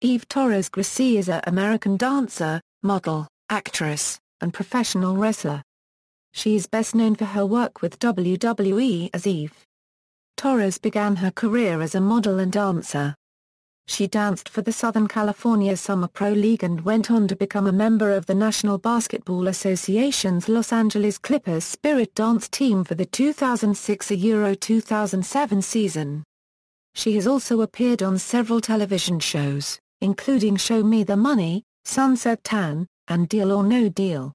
Eve Torres Gracie is an American dancer, model, actress, and professional wrestler. She is best known for her work with WWE as Eve. Torres began her career as a model and dancer. She danced for the Southern California Summer Pro League and went on to become a member of the National Basketball Association's Los Angeles Clippers Spirit Dance team for the 2006-2007 season. She has also appeared on several television shows, including Show Me the Money, Sunset Tan, and Deal or No Deal.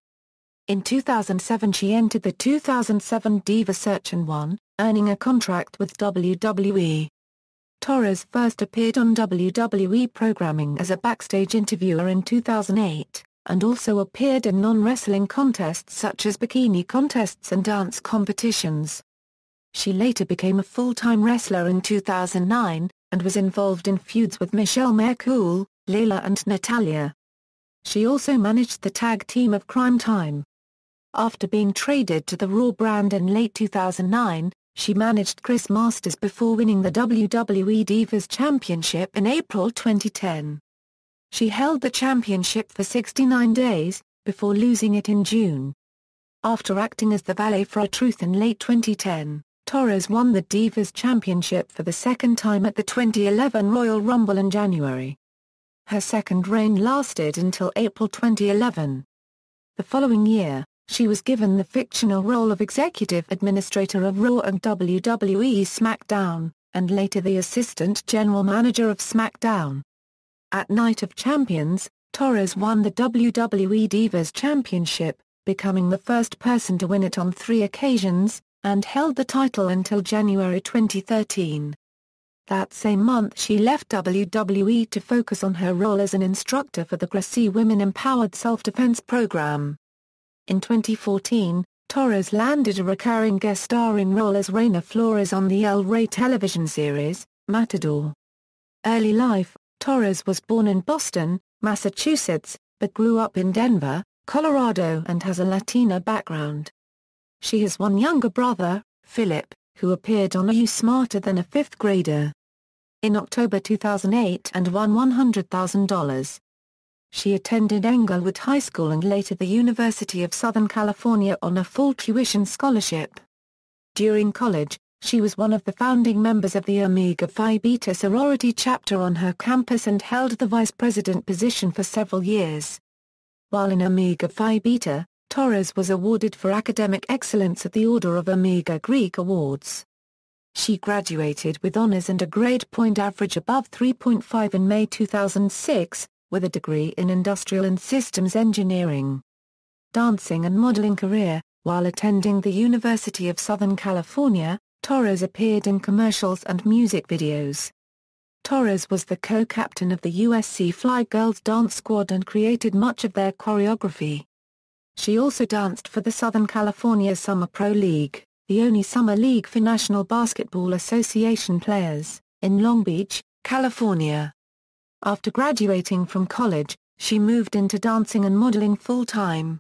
In 2007 she entered the 2007 Diva Search and won, earning a contract with WWE. Torres first appeared on WWE programming as a backstage interviewer in 2008, and also appeared in non-wrestling contests such as bikini contests and dance competitions. She later became a full-time wrestler in 2009, and was involved in feuds with Michelle McCool, Layla and Natalya. She also managed the tag team of Crime Time. After being traded to the Raw brand in late 2009, she managed Chris Masters before winning the WWE Divas Championship in April 2010. She held the championship for 69 days, before losing it in June. After acting as the valet for R-Truth in late 2010, Torres won the Divas Championship for the second time at the 2011 Royal Rumble in January. Her second reign lasted until April 2011. The following year, she was given the fictional role of Executive Administrator of Raw and WWE SmackDown, and later the Assistant General Manager of SmackDown. At Night of Champions, Torres won the WWE Divas Championship, becoming the first person to win it on 3 occasions, and held the title until January 2013. That same month she left WWE to focus on her role as an instructor for the Gracie Women Empowered Self-Defense Program. In 2014, Torres landed a recurring guest starring role as Reina Flores on the El Rey television series, Matador. Early life: Torres was born in Boston, Massachusetts, but grew up in Denver, Colorado and has a Latina background. She has one younger brother, Philip, who appeared on Are You Smarter Than a Fifth Grader? In October 2008 and won $100,000. She attended Englewood High School and later the University of Southern California on a full tuition scholarship. During college, she was one of the founding members of the Omega Phi Beta sorority chapter on her campus and held the vice president position for several years. While in Omega Phi Beta, Torres was awarded for academic excellence at the Order of Omega Greek Awards. She graduated with honors and a grade point average above 3.5 in May 2006, with a degree in Industrial and Systems Engineering. Dancing and modeling career: while attending the University of Southern California, Torres appeared in commercials and music videos. Torres was the co-captain of the USC Fly Girls dance squad and created much of their choreography. She also danced for the Southern California Summer Pro League, the only summer league for National Basketball Association players, in Long Beach, California. After graduating from college, she moved into dancing and modeling full-time.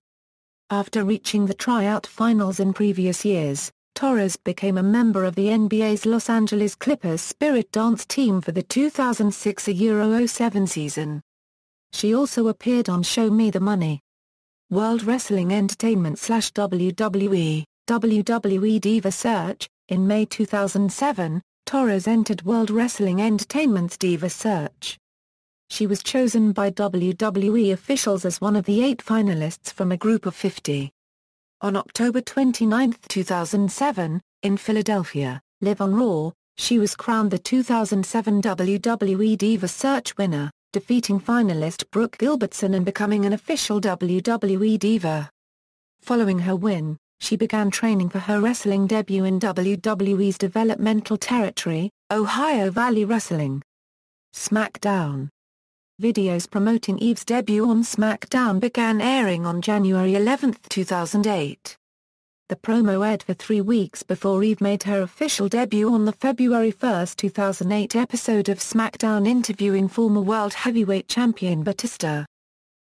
After reaching the tryout finals in previous years, Torres became a member of the NBA's Los Angeles Clippers Spirit Dance team for the 2006-07 season. She also appeared on Show Me the Money. World Wrestling Entertainment/WWE, WWE Diva Search. In May 2007, Torres entered World Wrestling Entertainment's Diva Search. She was chosen by WWE officials as one of the 8 finalists from a group of 50. On October 29, 2007, in Philadelphia, Live on Raw, she was crowned the 2007 WWE Diva Search winner, defeating finalist Brooke Gilbertson and becoming an official WWE Diva. Following her win, she began training for her wrestling debut in WWE's developmental territory, Ohio Valley Wrestling. SmackDown. Videos promoting Eve's debut on SmackDown began airing on January 11, 2008. The promo aired for 3 weeks before Eve made her official debut on the February 1, 2008 episode of SmackDown interviewing former World Heavyweight Champion Batista.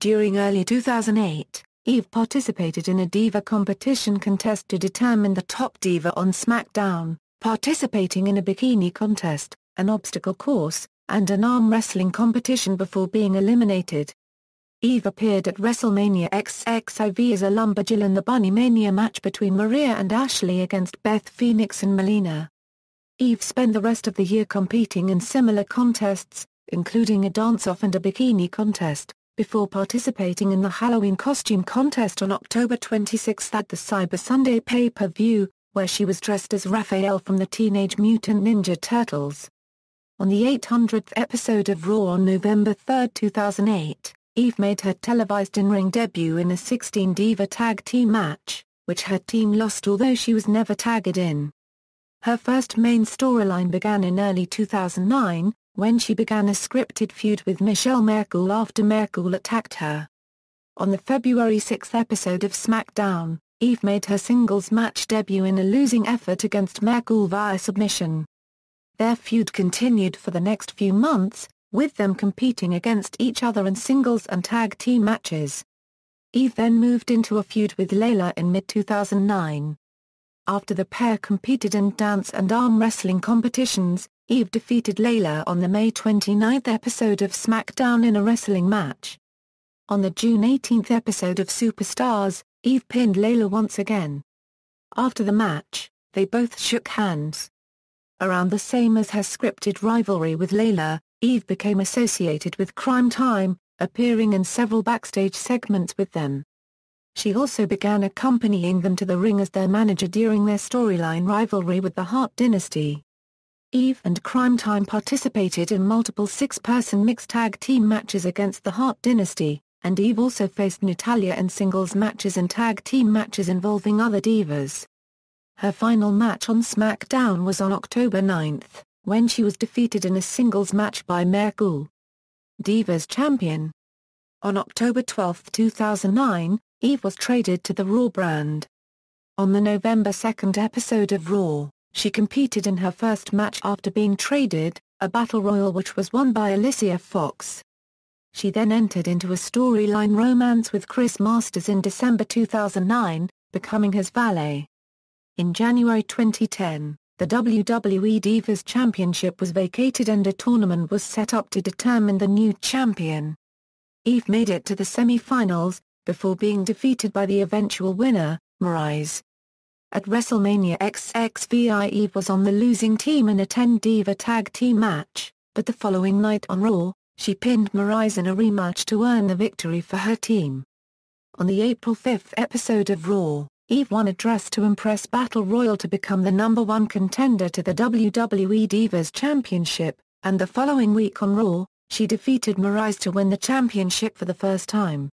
During early 2008, Eve participated in a Diva competition contest to determine the top Diva on SmackDown, participating in a bikini contest, an obstacle course, and an arm wrestling competition before being eliminated. Eve appeared at WrestleMania XXIV as a lumberjill in the Bunny Mania match between Maria and Ashley against Beth Phoenix and Melina. Eve spent the rest of the year competing in similar contests, including a dance-off and a bikini contest, before participating in the Halloween costume contest on October 26 at the Cyber Sunday pay-per-view, where she was dressed as Raphael from the Teenage Mutant Ninja Turtles. On the 800th episode of Raw on November 3, 2008, Eve made her televised in-ring debut in a 16-diva tag team match, which her team lost although she was never tagged in. Her first main storyline began in early 2009, when she began a scripted feud with Michelle Mercule after Mercule attacked her. On the February 6 episode of SmackDown, Eve made her singles match debut in a losing effort against Mercule via submission. Their feud continued for the next few months, with them competing against each other in singles and tag team matches. Eve then moved into a feud with Layla in mid-2009. After the pair competed in dance and arm wrestling competitions, Eve defeated Layla on the May 29 episode of SmackDown in a wrestling match. On the June 18 episode of Superstars, Eve pinned Layla once again. After the match, they both shook hands. Around the same as her scripted rivalry with Layla, Eve became associated with Crime Time, appearing in several backstage segments with them. She also began accompanying them to the ring as their manager during their storyline rivalry with the Hart Dynasty. Eve and Crime Time participated in multiple six-person mixed tag team matches against the Hart Dynasty, and Eve also faced Natalya in singles matches and tag team matches involving other divas. Her final match on SmackDown was on October 9, when she was defeated in a singles match by Mercule. Divas Champion. On October 12, 2009, Eve was traded to the Raw brand. On the November 2 episode of Raw, she competed in her first match after being traded, a battle royal which was won by Alicia Fox. She then entered into a storyline romance with Chris Masters in December 2009, becoming his valet. In January 2010, the WWE Divas Championship was vacated and a tournament was set up to determine the new champion. Eve made it to the semi-finals, before being defeated by the eventual winner, Miz. At WrestleMania XXIV, Eve was on the losing team in a 10-diva tag team match, but the following night on Raw, she pinned Miz in a rematch to earn the victory for her team. On the April 5 episode of Raw, Eve won a Dress to Impress Battle Royal to become the #1 contender to the WWE Divas Championship, and the following week on Raw, she defeated Miz to win the championship for the first time.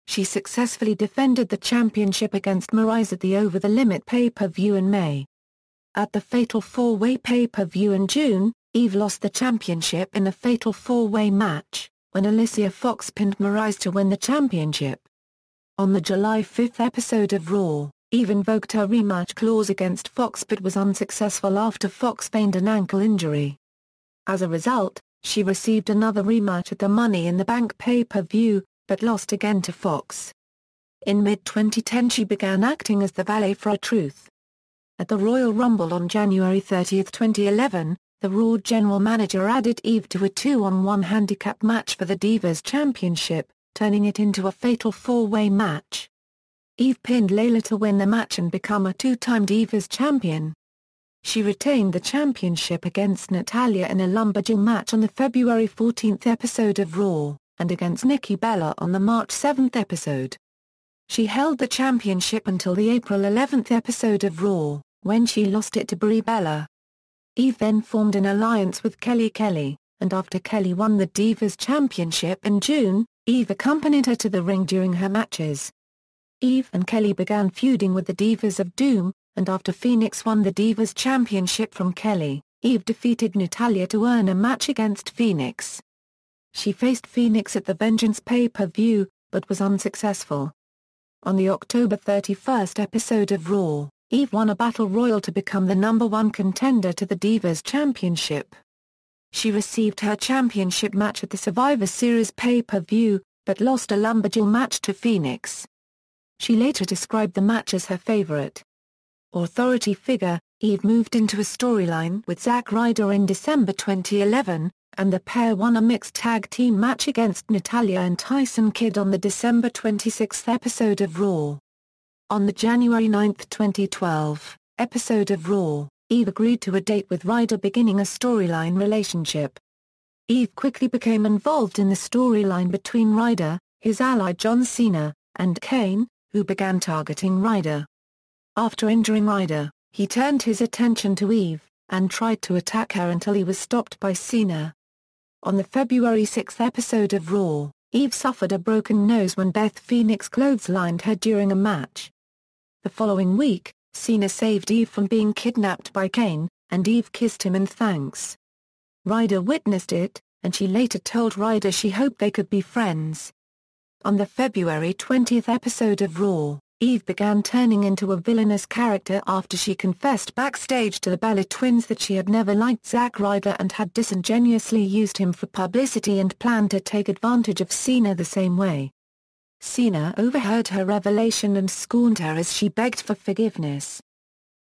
She successfully defended the championship against Miz at the Over the Limit pay-per-view in May. At the Fatal 4-Way pay-per-view in June, Eve lost the championship in a Fatal 4-Way match, when Alicia Fox pinned Miz to win the championship. On the July 5 episode of Raw, Eve invoked her rematch clause against Fox but was unsuccessful after Fox feigned an ankle injury. As a result, she received another rematch at the Money in the Bank pay-per-view, but lost again to Fox. In mid-2010 she began acting as the valet for R-Truth. At the Royal Rumble on January 30, 2011, the Raw general manager added Eve to a 2-on-1 handicap match for the Divas Championship, turning it into a Fatal 4-Way match. Eve pinned Layla to win the match and become a two-time Divas Champion. She retained the championship against Natalya in a lumberjill match on the February 14 episode of Raw, and against Nikki Bella on the March 7 episode. She held the championship until the April 11 episode of Raw, when she lost it to Brie Bella. Eve then formed an alliance with Kelly Kelly, and after Kelly won the Divas Championship in June, Eve accompanied her to the ring during her matches. Eve and Kelly began feuding with the Divas of Doom, and after Phoenix won the Divas Championship from Kelly, Eve defeated Natalya to earn a match against Phoenix. She faced Phoenix at the Vengeance pay-per-view, but was unsuccessful. On the October 31 episode of Raw, Eve won a Battle Royal to become the #1 contender to the Divas Championship. She received her championship match at the Survivor Series pay-per-view, but lost a lumberjill match to Phoenix. She later described the match as her favorite. Authority figure, Eve moved into a storyline with Zack Ryder in December 2011, and the pair won a mixed tag team match against Natalya and Tyson Kidd on the December 26 episode of Raw. On the January 9, 2012, episode of Raw, Eve agreed to a date with Ryder, beginning a storyline relationship. Eve quickly became involved in the storyline between Ryder, his ally John Cena, and Kane, who began targeting Ryder. After injuring Ryder, he turned his attention to Eve, and tried to attack her until he was stopped by Cena. On the February 6 episode of Raw, Eve suffered a broken nose when Beth Phoenix clotheslined her during a match. The following week, Cena saved Eve from being kidnapped by Kane, and Eve kissed him in thanks. Ryder witnessed it, and she later told Ryder she hoped they could be friends. On the February 20 episode of Raw, Eve began turning into a villainous character after she confessed backstage to the Bella Twins that she had never liked Zack Ryder and had disingenuously used him for publicity and planned to take advantage of Cena the same way. Cena overheard her revelation and scorned her as she begged for forgiveness.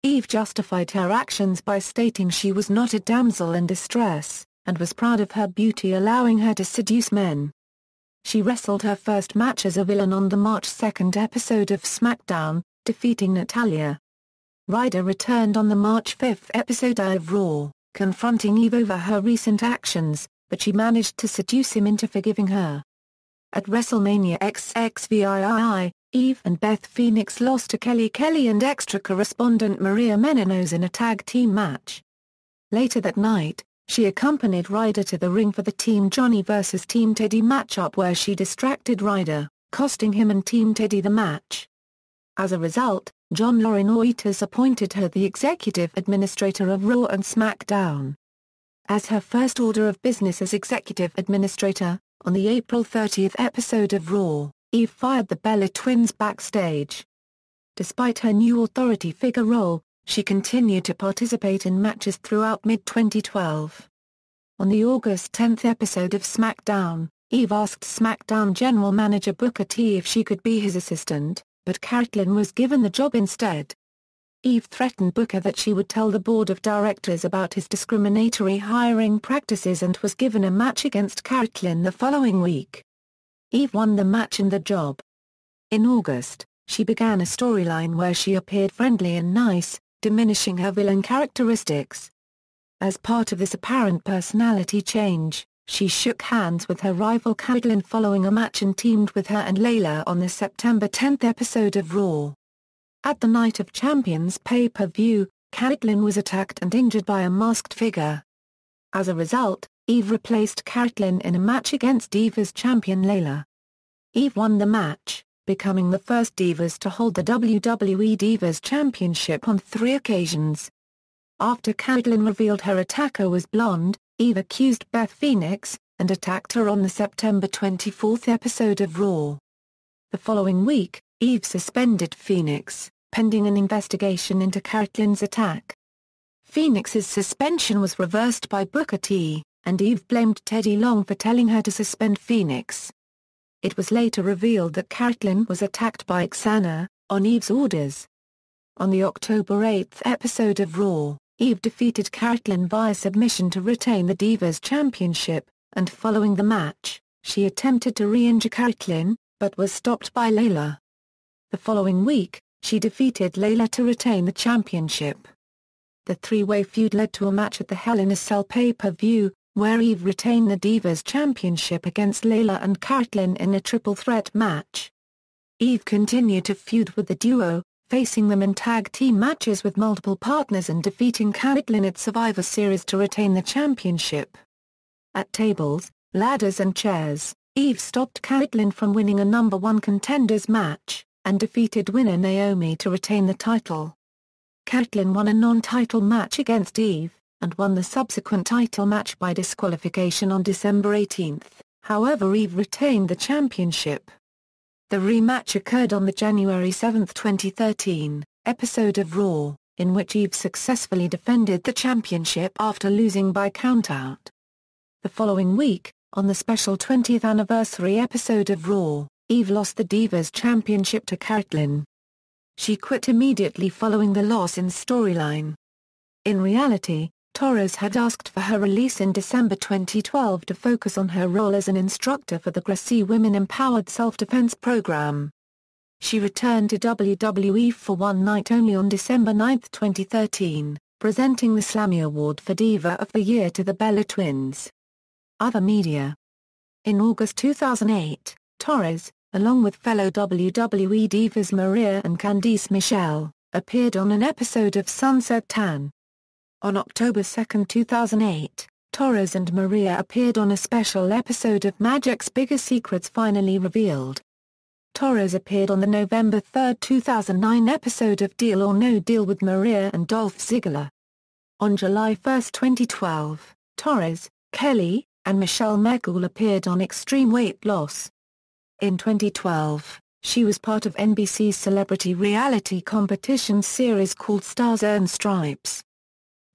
Eve justified her actions by stating she was not a damsel in distress, and was proud of her beauty allowing her to seduce men. She wrestled her first match as a villain on the March 2 episode of SmackDown, defeating Natalya. Ryder returned on the March 5 episode of Raw, confronting Eve over her recent actions, but she managed to seduce him into forgiving her. At WrestleMania XXVII, Eve and Beth Phoenix lost to Kelly Kelly and extra correspondent Maria Menounos in a tag team match. Later that night, she accompanied Ryder to the ring for the Team Johnny vs. Team Teddy matchup where she distracted Ryder, costing him and Team Teddy the match. As a result, John Laurinaitis appointed her the executive administrator of Raw and SmackDown. As her first order of business as executive administrator, on the April 30 episode of Raw, Eve fired the Bella Twins backstage. Despite her new authority figure role, she continued to participate in matches throughout mid-2012. On the August 10 episode of SmackDown, Eve asked SmackDown general manager Booker T if she could be his assistant, but Caitlyn was given the job instead. Eve threatened Booker that she would tell the board of directors about his discriminatory hiring practices and was given a match against Caitlyn the following week. Eve won the match and the job. In August, she began a storyline where she appeared friendly and nice, diminishing her villain characteristics. As part of this apparent personality change, she shook hands with her rival Caitlyn following a match and teamed with her and Layla on the September 10 episode of Raw. At the Night of Champions pay-per-view, Caitlyn was attacked and injured by a masked figure. As a result, Eve replaced Caitlyn in a match against Divas champion Layla. Eve won the match, becoming the first Divas to hold the WWE Divas Championship on 3 occasions. After Caitlyn revealed her attacker was blonde, Eve accused Beth Phoenix, and attacked her on the September 24 episode of Raw. The following week, Eve suspended Phoenix, pending an investigation into Caitlyn's attack. Phoenix's suspension was reversed by Booker T, and Eve blamed Teddy Long for telling her to suspend Phoenix. It was later revealed that Caitlyn was attacked by Xana, on Eve's orders. On the October 8 episode of Raw, Eve defeated Caitlyn via submission to retain the Divas Championship, and following the match, she attempted to re-injure Caitlyn, but was stopped by Layla. The following week, she defeated Layla to retain the championship. The three-way feud led to a match at the Hell in a Cell pay-per-view, where Eve retained the Divas Championship against Layla and Caitlyn in a triple threat match. Eve continued to feud with the duo, facing them in tag team matches with multiple partners and defeating Caitlyn at Survivor Series to retain the championship. At tables, ladders and chairs, Eve stopped Caitlyn from winning a number 1 contenders match, and defeated winner Naomi to retain the title. Caitlyn won a non-title match against Eve, and won the subsequent title match by disqualification on December 18, however Eve retained the championship. The rematch occurred on the January 7, 2013, episode of Raw, in which Eve successfully defended the championship after losing by countout. The following week, on the special 20th anniversary episode of Raw, Eve lost the Divas Championship to Caitlyn. She quit immediately following the loss in storyline. In reality, Torres had asked for her release in December 2012 to focus on her role as an instructor for the Gracie Women Empowered Self-Defense Program. She returned to WWE for one night only on December 9, 2013, presenting the Slammy Award for Diva of the Year to the Bella Twins. Other media. In August 2008, Torres, along with fellow WWE divas Maria and Candice Michelle, appeared on an episode of Sunset Tan. On October 2, 2008, Torres and Maria appeared on a special episode of Magic's Biggest Secrets Finally Revealed. Torres appeared on the November 3, 2009 episode of Deal or No Deal with Maria and Dolph Ziggler. On July 1, 2012, Torres, Kelly, and Michelle McCool appeared on Extreme Weight Loss. In 2012, she was part of NBC's celebrity reality competition series called Stars Earn Stripes.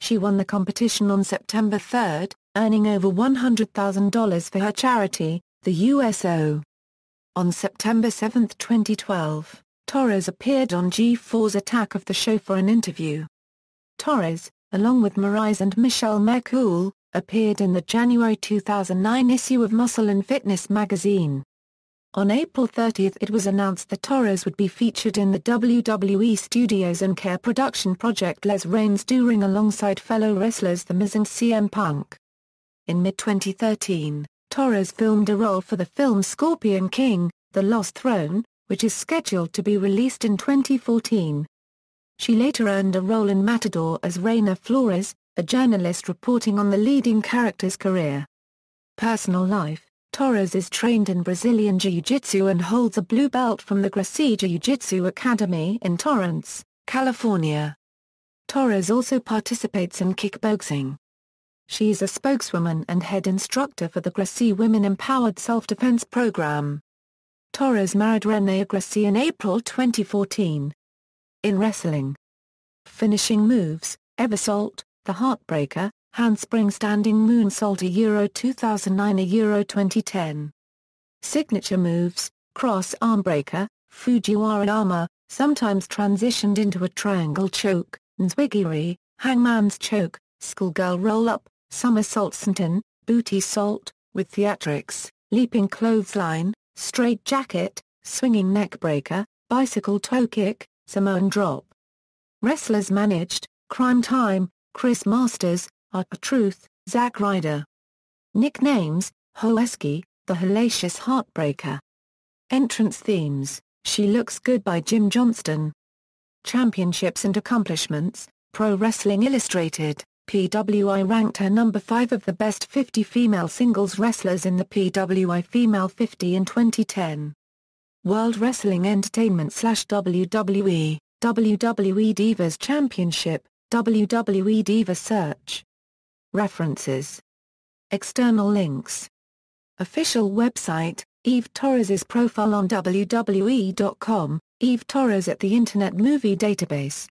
She won the competition on September 3, earning over $100,000 for her charity, the USO. On September 7, 2012, Torres appeared on G4's Attack of the Show for an interview. Torres, along with Maryse and Michelle McCool, appeared in the January 2009 issue of Muscle and Fitness magazine. On April 30 it was announced that Torres would be featured in the WWE Studios and Care production project Les Reigns during alongside fellow wrestlers The Miz and CM Punk. In mid-2013, Torres filmed a role for the film Scorpion King, The Lost Throne, which is scheduled to be released in 2014. She later earned a role in Matador as Reina Flores, a journalist reporting on the leading character's career. Personal life. Torres is trained in Brazilian Jiu-Jitsu and holds a blue belt from the Gracie Jiu-Jitsu Academy in Torrance, California. Torres also participates in kickboxing. She is a spokeswoman and head instructor for the Gracie Women Empowered Self-Defense Program. Torres married Renee Gracie in April 2014. In wrestling. Finishing moves, Eversalt, the Heartbreaker, Handspring Standing Moonsault Euro 2009 Euro 2010. Signature moves, Cross Armbreaker, Fujiwara Armor, sometimes transitioned into a triangle choke, Nzwigiri, Hangman's Choke, Schoolgirl Roll-Up, Somersault Senton, Booty Salt, with Theatrics, Leaping Clothesline, Straight Jacket, Swinging Neckbreaker, Bicycle Toe Kick, Samoan Drop. Wrestlers managed, Crime Time, Chris Masters, R-Truth, Zack Ryder. Nicknames, Hoeski, The Hellacious Heartbreaker. Entrance themes, She Looks Good by Jim Johnston. Championships and accomplishments, Pro Wrestling Illustrated, PWI ranked her number 5 of the best 50 female singles wrestlers in the PWI Female 50 in 2010. World Wrestling Entertainment/WWE, WWE Divas Championship, WWE Diva Search. References. External links. Official website, Eve Torres's profile on WWE.com, Eve Torres at the Internet Movie Database.